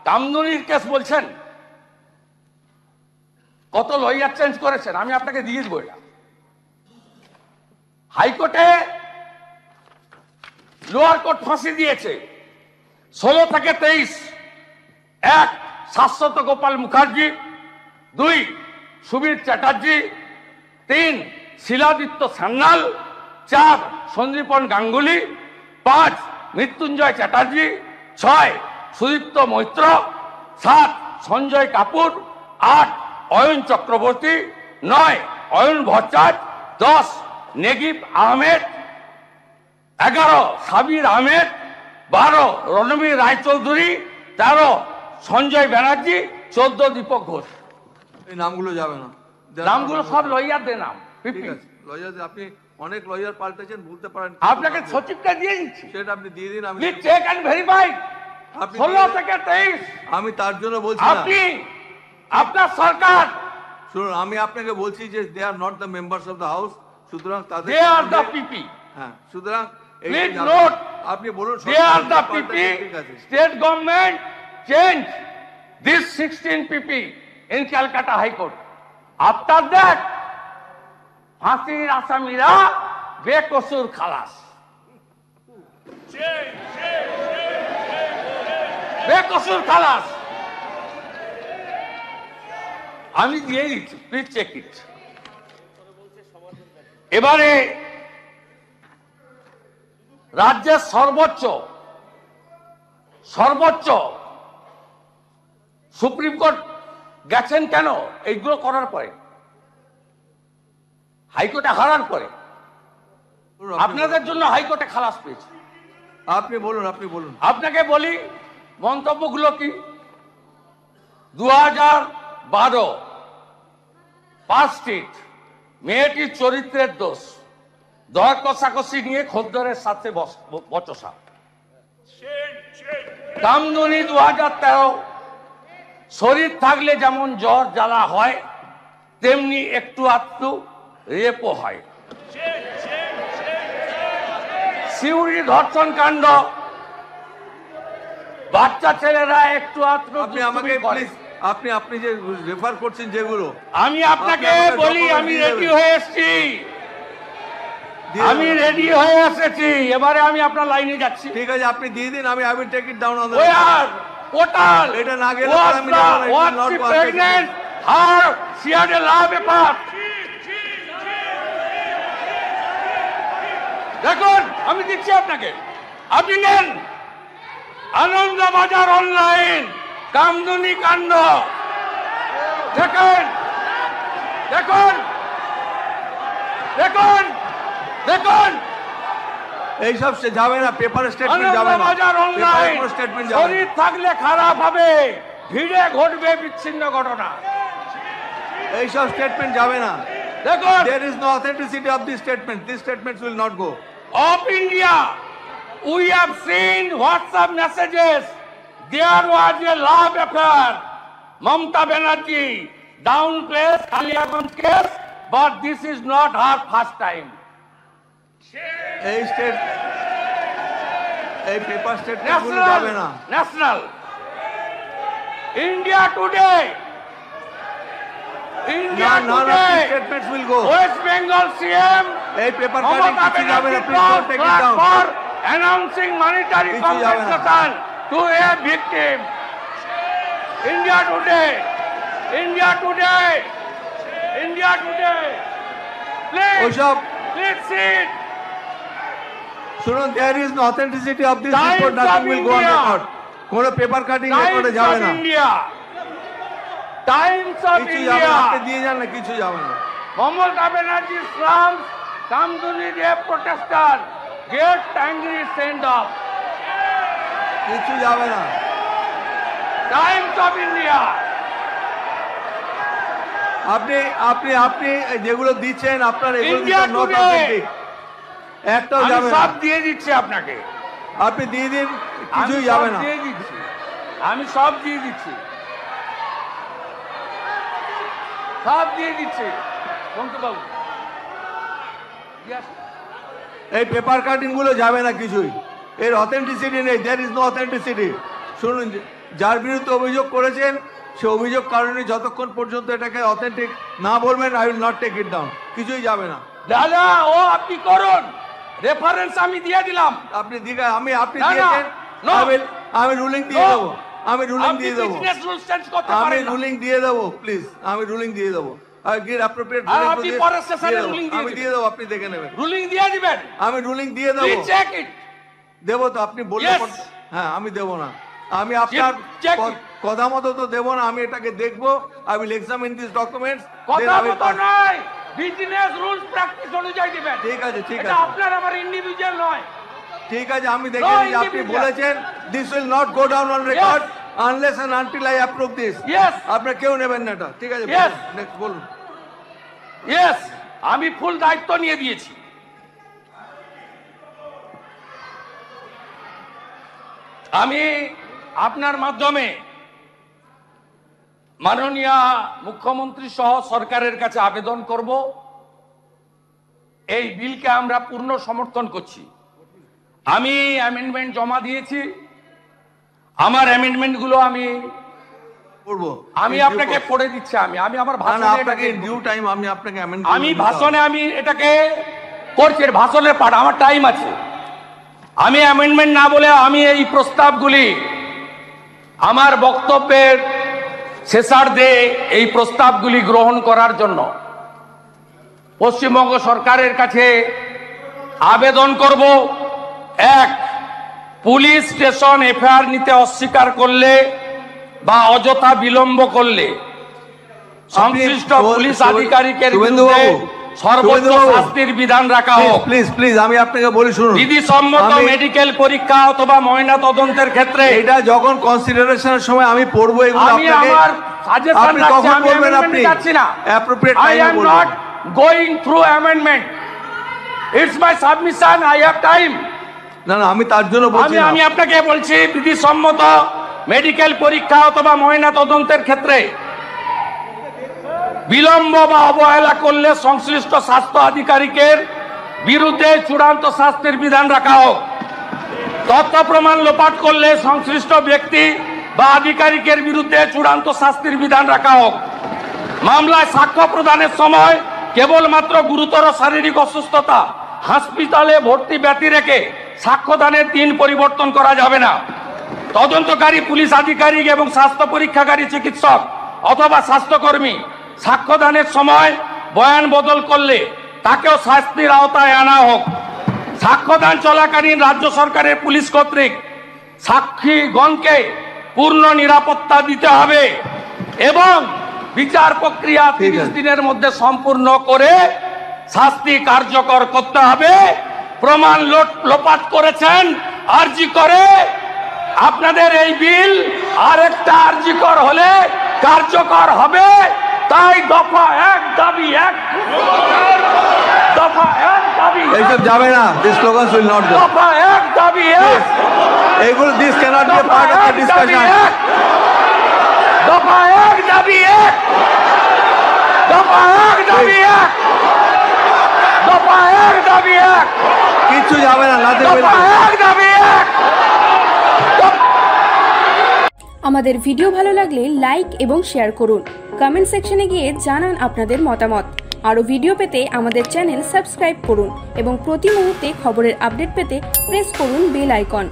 কামদুনির case বলছেন, কত lawyer change করেছেন, আমি আপনাকে দিয়ে দেবো। এটা হাইকোর্টে লোয়ার কোর্ট ফাঁসি দিয়েছে 16 থেকে 23। 1 শাশ্বত গোপাল মুখার্জি, 2 সুবীর চ্যাটার্জি, 3 শিলাদিত্য সান্যাল, 4 সন্দীপন গাঙ্গুলি, 5 মৃত্যুঞ্জয় চ্যাটার্জি, 6 সুদীপ্ত মৈত্র, 7 সঞ্জয় কাপুর, 8 অয়ন চক্রবর্তী, 9 অয়ন ভট্টাচার্য, 10 নেগিব আহমেদ, 11 সাবির আহমেদ, 12 রণবীর রায়চৌধুরী, 13 সঞ্জয় ব্যানার্জি, 14 দীপক ঘোষ। এই নামগুলো যাবে না, নামগুলো সব লয়ারদের নাম। লয়ার আপনি অনেক লয়ার পাল্টেছেন, ভুলতে পারেন। আপনাকে সচিবটা দিয়ে দিচ্ছি, সেটা আপনি দিয়ে দিন। আমি চেক এন্ড ভেরিফাই 16 থেকে 23। আমি তার জন্য বলছি আপনি আপনার সরকার, শুনুন, আমি আপনাকে বলছি যে they are not the members of the house, সুতরাং তাদের দে আর দ্য পিপি। হ্যাঁ, সুতরাং প্লিজ নোট, আপনি বলুন they are the PP. State government change this 16 PP in Calcutta high court. After that ফাঁসির আসামিরা বেকসুর খালাস, বেকসুর খালাস। আমি দিয়ে দিচ্ছি, প্লিজ চেক ইট। এবারে রাজ্যের সর্বোচ্চ সুপ্রিম কোর্ট গেছেন কেন? এইগুলো করার পরে, হাইকোর্টে হারার পরে আপনাদের জন্য হাইকোর্টে খালাস পেয়েছে। আপনি বলুন, আপনি বলুন। আপনাকে বলি মন্তব্যগুলো কি। 2012 পার্ক স্ট্রিট, মেয়েটির চরিত্রের দোষ, দর কষাকষি নিয়ে খদ্দরের সাথে বচসা। কামদুনি 2013, শরীর থাকলে যেমন জ্বর জ্বালা হয় তেমনি একটু আধটু রেপও হয়। সিউড়ি ধর্ষণ কাণ্ড, বাচ্চা ছেলেরা একটু আধটু। আপনি আমাকে প্লিজ, আপনি যে রেফার করছেন যেগুলো, আমি আপনাকে বলি, আমি রেডি হয়ে এসেছি, আমি রেডি হয়ে এসেছি। এবারে আমি আপনার লাইনে যাচ্ছি। ঠিক আছে, আপনি দিয়ে দিন, আমি I will take it down on the portal. এটা না গেলে আমি প্রেগন্যান্ট আর she had a law paper। দেখুন, আমি দিচ্ছি আপনাকে, আপনি নেন। আনন্দবাজার অনলাইন কামদুনি কাণ্ড দেখুন, দেখুন, দেখুন, দেখুন। এইসব যাবে না, পেপার স্টেটমেন্ট যাবে না, বাজার অনলাইন। স্টেটমেন্ট যাবে। শরীর থাকলে খারাপ হবে, ভিড়ে ঘটবে বিচ্ছিন্ন ঘটনা। এইসব স্টেটমেন্ট যাবে না। দেখুন, there is no authenticity of this statement. These statements will not go. Of India, we have seen WhatsApp messages. There was a love affair. Mamata Banerjee downplays Kaliaganj case, but this is not her first time. এই paper statement গুলো যাবে না। National India Today, India Today statements will go. West Bengal CM এই paper cutting কিছু যাবে না, please don't take it down. For announcing monetary compensation to a victim. India Today, India Today, India Today. ওসব please sit. শুনুন, there is no authenticity of this report, nothing will go on record. কোনো paper cutting রেকর্ডে যাবে না। India, Times of India. আপনি দিয়ে যান না, কিছু যাবে না। Mamata Banerjee slams Kamduni rape protester, gets angry send off. কিছু যাবে না। Times of India. আপনি যেগুলো দিচ্ছেন আপনার এগুলো নট অথেন্টিক, একটাও যাবে না। সব দিয়ে দিচ্ছি আপনাকে, আপনি দিয়ে দিন, কিছুই যাবে না। দিয়ে দিচ্ছি, আমি সব দিয়ে দিচ্ছি, সব দিয়ে দিচ্ছি বাবু। এই পেপার কাটিং গুলো যাবে না কিছুই, এর অথেন্টিসিটি নেই, দেয়ার ইজ নো অথেন্টিসিটি। শুনুন, যার বিরুদ্ধে অভিযোগ করেছেন সে অভিযোগ কারণে যতক্ষণ পর্যন্ত এটাকে অথেন্টিক না বলবেন I will not take it down, কিছুই যাবে না। দাদা ও আপনি করুন, রেফারেন্স আমি দিয়ে দিলাম। আপনি আপনি দিয়েছেন, আমি রুলিং দিয়ে দেবো, আমি রুলিং দিয়ে দেবো, আমি রুলিং দিয়ে দেবো, প্লিজ আমি রুলিং দিয়ে দেবো। আমি দিয়ে দেবো, আপনি দেখে নেবেন। রুলিং দিয়ে দিবেন? আমি রুলিং দিয়ে দেবো, দেবো তো, আপনি বললে হ্যাঁ আমি দেবো না, আমি আপনার কথা মতো তো দেবো না, আমি এটাকে দেখবো। I will examine this documents. কথা মতো নয়, বিজনেস রুলস প্র্যাকটিস অনুযায়ী দিবেন। ঠিক আছে, ঠিক আছে, এটা আপনার আমার ইন্ডিভিজুয়াল নয়। ঠিক আছে, আমি দেখে নিই। আপনি বলেছেন this will not go down on record unless and until I approve this. Yes, আপনারা কেউ নেবেন না এটা, ঠিক আছে? নেক্সট বলুন। ইয়েস, আমি ফুল দায়িত্ব নিয়ে দিয়েছি। আমি আপনার মাধ্যমে মাননীয় মুখ্যমন্ত্রী সহ সরকারের কাছে আবেদন করব, এই বিলকে আমরা পূর্ণ সমর্থন করছি। আমি অ্যামেন্ডমেন্ট জমা দিয়েছি, আমার অ্যামেন্ডমেন্ট গুলো আমি আপনাকে পড়ে দিচ্ছি। আমি আমার ভাষণে আমি এটাকে করছি, ভাষণের পাঠ আমার টাইম আছে। আমি অ্যামেন্ডমেন্ট না বলে আমি এই প্রস্তাবগুলি আমার বক্তব্যের শেষার্ধে এই প্রস্তাবগুলি গ্রহণ করার জন্য পশ্চিমবঙ্গ সরকারের কাছে আবেদন করব। এক, পুলিশ স্টেশন এফআইআর নিতে অস্বীকার করলে বা অযথা বিলম্ব করলে সংশ্লিষ্ট পুলিশ আধিকারিকের বিরুদ্ধে সর্বোচ্চ শাস্তির বিধান রাখা হোক। প্লিজ প্লিজ আমি আপনাকে বলি, শুনুন। বিধিসম্মত মেডিকেল পরীক্ষা অথবা ময়না তদন্তের ক্ষেত্রে এটা যখন কনসিডারেশনের সময় আমি পড়বো এগুলো, আমি আমার সাজেশন রাখছি, আমি অ্যামেন্ডমেন্ট যাচ্ছি না। I am not going through amendment. It's my submission. I have time. না না, আমি তার জন্য বলছি। আমি আপনাকে বলছি বিধিসম্মত মেডিকেল পরীক্ষা অথবা ময়না তদন্তের ক্ষেত্রে বিলম্ব বা অবহেলা করলে সংশ্লিষ্ট স্বাস্থ্য আধিকারিকের বিরুদ্ধে চূড়ান্ত শাস্তির বিধান রাখা হোক। তথ্য প্রমাণ লোপাট করলে সংশ্লিষ্ট ব্যক্তি বা আধিকারিকের বিরুদ্ধে চূড়ান্ত শাস্তির বিধান রাখা হোক। মামলায় সাক্ষ্য প্রদানের সময় কেবলমাত্র গুরুতর শারীরিক অসুস্থতা, হাসপাতালে ভর্তি ব্যতি রেখে সাক্ষ্যদানের দিন পরিবর্তন করা যাবে না। তদন্তকারী পুলিশ আধিকারিক এবং স্বাস্থ্য পরীক্ষাকারী চিকিৎসক অথবা স্বাস্থ্যকর্মী সাক্ষ্যদানের সময় বয়ান বদল করলে তাকেও শাস্তির আওতায় আনা হোক। সাক্ষ্যদান চলাকালীন রাজ্য সরকারের পুলিশ কর্তৃক সাক্ষীগণকে পূর্ণ নিরাপত্তা দিতে হবে এবং বিচার প্রক্রিয়া 30 দিনের মধ্যে সম্পূর্ণ করে শাস্তি কার্যকর করতে হবে। প্রমাণ লোপাট করেছেন আরজি করে, আপনাদের এই বিল আরেকটা আরজিকর হলে কার্যকর হবে। তাই দফা 1 দাবি 1, দফা 1 দাবি এইসব যাবে না। This slogans will not go. দফা 1 দাবি 1, এইগুলো this cannot be a part of the discussion. দফা 1 দাবি 1, দফা 1 দাবি 1, দফা 1 দাবি 1, কিচ্ছু যাবে না। দফা 1 দাবি 1। আমাদের ভিডিও ভালো লাগলে লাইক এবং শেয়ার করুন। কমেন্ট সেকশনে গিয়ে জানান আপনাদের মতামত। আরও ভিডিও পেতে আমাদের চ্যানেল সাবস্ক্রাইব করুন এবং প্রতি মুহূর্তে খবরের আপডেট পেতে প্রেস করুন বেল আইকন।